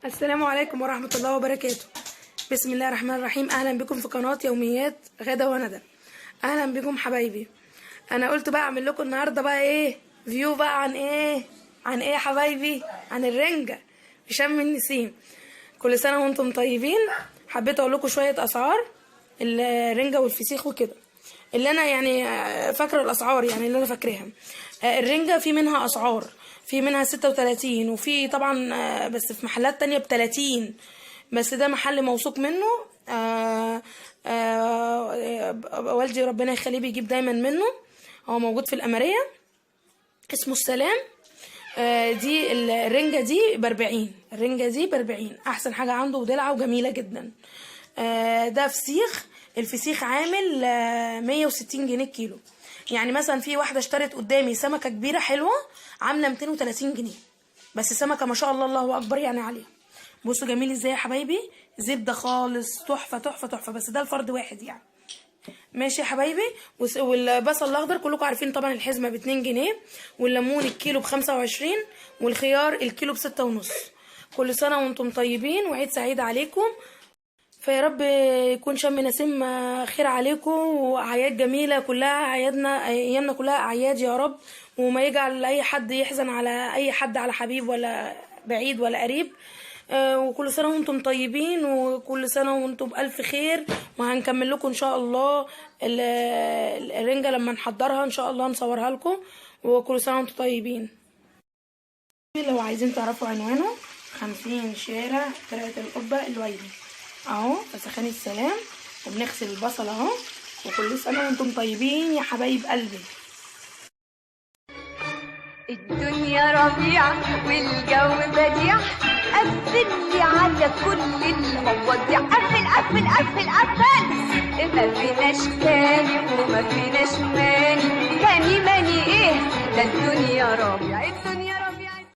السلام عليكم ورحمة الله وبركاته. بسم الله الرحمن الرحيم. أهلا بكم في قناة يوميات غدا وندى. أهلا بكم حبايبي. أنا قلت بقى أعمل لكم النهاردة بقى إيه فيو بقى عن إيه يا حبايبي؟ عن الرنجة في شم النسيم. كل سنة وأنتم طيبين. حبيت أقول لكم شوية أسعار الرنجة والفسيخ وكده، اللي أنا يعني فاكرة الأسعار، يعني اللي أنا فاكراها. الرنجة في منها أسعار، في منها 36، وفي طبعا بس في محلات تانية ب30، بس ده محل موثوق منه. والدي ربنا يخليه بيجيب دايما منه، هو موجود في الأمارية، اسمه السلام. دي الرنجة دي ب40، الرنجة دي ب40، أحسن حاجة عنده ودلعة وجميلة جدا. ده فسيخ، الفسيخ عامل 160 جنيه الكيلو. يعني مثلا في واحدة اشترت قدامي سمكة كبيرة حلوة عاملة 230 جنيه، بس سمكة ما شاء الله الله أكبر يعني عليها. بصوا جميل ازاي يا حبايبي، زبدة خالص، تحفة تحفة تحفة، بس ده الفرد واحد يعني. ماشي يا حبايبي. والبصل الأخضر كلكم عارفين طبعا، الحزمة ب2 جنيه، والليمون الكيلو ب25، والخيار الكيلو ب6.5. كل سنة وانتم طيبين وعيد سعيد عليكم. فيا رب يكون شم نسيم خير عليكم، واعياد جميله كلها، ايامنا كلها اعياد يا رب، وما يجعل اي حد يحزن على اي حد، على حبيب ولا بعيد ولا قريب. وكل سنه وانتم طيبين، وكل سنه وانتم بالف خير. وهنكمل لكم ان شاء الله الرنجه لما نحضرها ان شاء الله نصورها لكم. وكل سنه وانتم طيبين. لو عايزين تعرفوا عنوانه 50 شارع طلعت القبه الويلي اهو في سخان السلام. وبنغسل البصل اهو. وكل سنه وانتم طيبين يا حبايب قلبي. الدنيا ربيع والجو بديع، قفل لي على كل المواضيع، قفل قفل قفل قفل. ما فيناش تاني وما فيناش ماني، تاني ماني ايه؟ ده الدنيا ربيع، الدنيا ربيع.